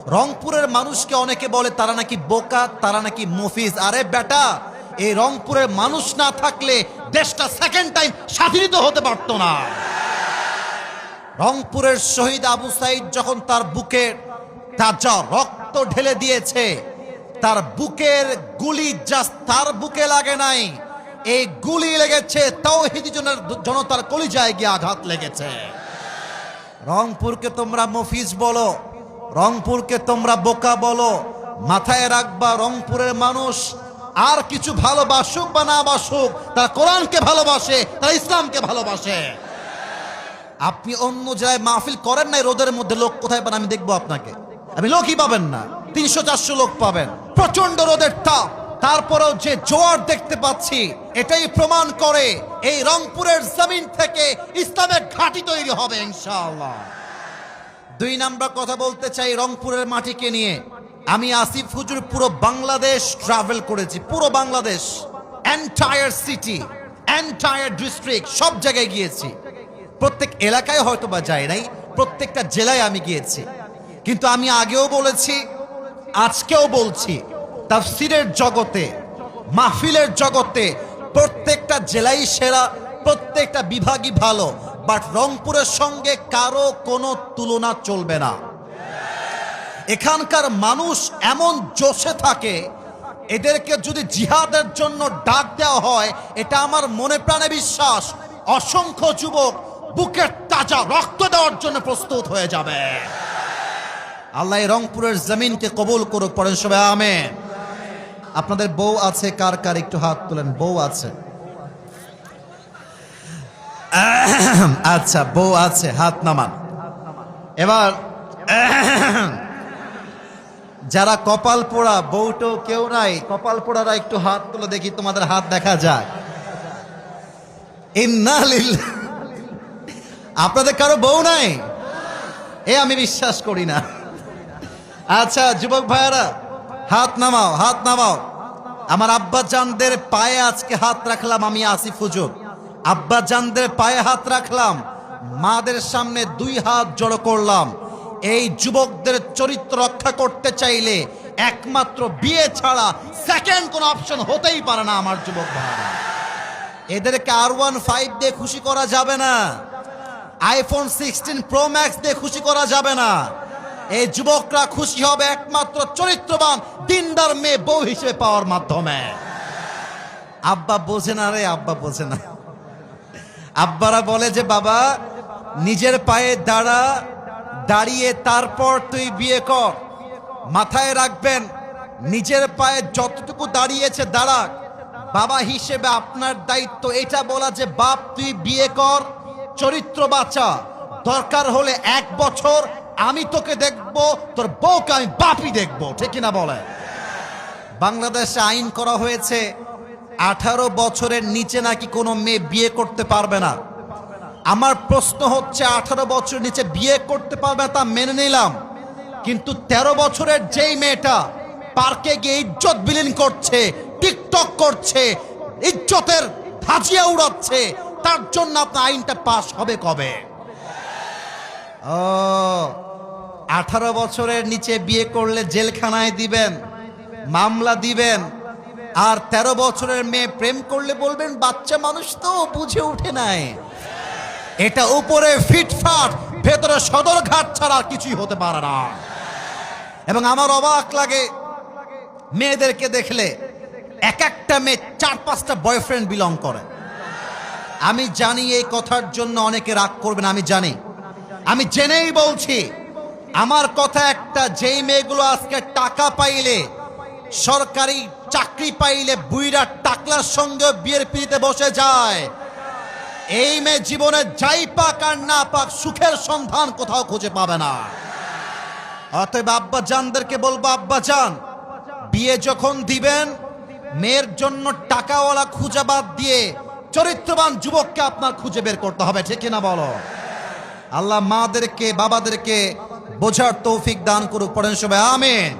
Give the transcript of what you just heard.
রংপুরের মানুষকে অনেকে বলে তারা নাকি বোকা, তারা নাকি মফিজ। আরে বেটা, এই রংপুরের মানুষ না থাকলে দেশটা সেকেন্ড টাইম স্বাধীন হতে পারতো না। রংপুরের শহীদ আবু সাইদ যখন তার বুকে তাজা রক্ত ঢেলে দিয়েছে, তার বুকের গুলি জাস্ট তার বুকে লাগে নাই, এই গুলি লেগেছে তাওহীদি জনতার কলিজায় গিয়ে আঘাত লেগেছে। রংপুরকে তোমরা মফিজ বলো, রংপুরকে তোমরা বোকা বলো, মাথায় রাখবা রংপুরের মানুষ আর কিছু ভালোবাসুক বা না বাসুক, তারা কোরআনকে ভালোবাসে, তারা ইসলামকে ভালোবাসে। আপনি অন্য জায়গায় মাহফিল করেন নাই, রোদের মধ্যে লোক কোথায় পান আমি দেখবো আপনাকে? আপনি লোকই পাবেন না, 300-400 লোক পাবেন, প্রচন্ড রোদের তাপ। তারপরেও যে জোয়ার দেখতে পাচ্ছি, এটাই প্রমাণ করে এই রংপুরের জমিন থেকে ইসলামের ঘাঁটি তৈরি হবে ইনশাআল্লাহ। 2 নাম্বার কথা বলতে চাই রংপুরের মাটিকে নিয়ে। আমি আসিফ হুজুর পুরো বাংলাদেশ ট্রাভেল করেছি, পুরো Bangladesh, entire city, entire district, সব জায়গায় গিয়েছি। প্রত্যেক এলাকায় হয়তো বা যাই নাই, প্রত্যেকটা জেলায় আমি গিয়েছি। কিন্তু আমি আগেও বলেছি, আজকেও বলছি, তাফসীরের জগতে, মাহফিলের জগতে প্রত্যেকটা জেলাই সেরা, প্রত্যেকটা বিভাগই ভালো, বাট রংপুরের সঙ্গে কারো কোনো তুলনা চলবে না। এখানকার মানুষ এমন জোশে থাকে, এদেরকে যদি জিহাদের জন্য ডাক দেওয়া হয়, এটা আমার মনে প্রাণে বিশ্বাস, অসংখ্য যুবক বুকের তাজা রক্ত দেওয়ার জন্য প্রস্তুত হয়ে যাবে। আল্লাহ রংপুরের জমিনকে কবুল করুক, পড়েন সবাই আমিন। আপনাদের বউ আছে কার কার একটু হাত তুলেন, বউ আছে? আচ্ছা, বউ আছে, হাত নামান। এবার যারা কপাল পোড়া, বউটো কেউ নাই, কপাল পোড়ারা একটু হাত তুলে দেখি, তোমাদের হাত দেখা যায়। আপনাদের কারো বউ নাই? আমি বিশ্বাস করি না। আচ্ছা যুবক ভাইয়ারা, হাত নামাও, হাত নামাও। আমার আব্বা জানদের পায়ে আজকে হাত রাখলাম, আমি আসিফ হুজুর আব্বা জানদের পায়ে হাত রাখলাম, মাদের সামনে 2 হাত জড়ো করলাম। এই যুবকদের চরিত্র রক্ষা করতে চাইলে একমাত্র বিয়ে ছাড়া সেকেন্ড কোন অপশন হতেই পারে না আমার যুবক ভাইরা। এদেরকে R15 দিয়ে খুশি করা যাবে না, iPhone 16 Pro Max দিয়ে খুশি করা যাবে না। এই যুবকরা খুশি হবে একমাত্র চরিত্রবান দিনদার মেয়ে বউ হিসেবে পাওয়ার মাধ্যমে। আব্বা বোঝে না রে, আব্বা বোঝে না। আব্বারা বলে যে বাবা নিজের পায়ে দাঁড়া, দাঁড়িয়ে তারপর তুই বিয়ে কর। মাথায় রাখবেন, নিজের পায়ে যতটুকু দাঁড়িয়েছে দাঁড়াক, বাবা হিসেবে আপনার দায়িত্ব এটা বলা যে বাপ তুই বিয়ে কর, চরিত্র বাঁচা, দরকার হলে 1 বছর আমি তোকে দেখবো, তোর বউকে আমি বাপই দেখবো, ঠিক কিনা বলে? বাংলাদেশে আইন করা হয়েছে 18 বছরের নিচে নাকি কোনো মেয়ে বিয়ে করতে পারবে না। আমার প্রশ্ন হচ্ছে, 18 বছরের নিচে বিয়ে করতে পারবে না তা মেনে নিলাম, কিন্তু 13 বছরের যেই মেয়েটা পার্কে গিয়ে ইজ্জত বিলীন করছে, টিকটক করছে, ইজ্জতের ধাজিয়া উড়াচ্ছে, তার জন্য আপনার আইনটা পাস হবে কবে? 18 বছরের নিচে বিয়ে করলে জেলখানায় দিবেন, মামলা দিবেন। আর 13 বছরের মেয়ে প্রেম করলে বলবেন বাচ্চা মানুষ তো বুঝে উঠে নাই। এটা উপরে ফিটফাট, ভেতরে সদরঘাট ছাড়া কিছুই হতে পারে না। এবং আমার অবাক লাগে মেয়েদেরকে দেখলে, এক একটা মেয়ে 4-5টা বয়ফ্রেন্ড বিলং করে। আমি জানি এই কথার জন্য অনেকে রাগ করবেন, আমি জানি, আমি জেনেই বলছি। আমার কথা একটা, যেই মেয়েগুলো আজকে টাকা পাইলে, সরকারি চাকরি পাইলে বুইরা টাকলার সঙ্গে বিয়ের পিড়িতে বসে যায়, এই মেয়ে জীবনে যাই পাক আর না পাক সুখের সন্ধান কোথাও খুঁজে পাবে না। অতএব আব্বা জানদেরকে বলবো, আব্বা জান বিয়ে যখন দিবেন, মেয়ের জন্য টাকাওয়ালা খুঁজে বাদ দিয়ে চরিত্রবান যুবককে আপনার খুঁজে বের করতে হবে, ঠিক কিনা বলো? আল্লাহ মাদেরকে, বাবাদেরকে বোঝার তৌফিক দান করুক, পড়েন সবাই আমিন।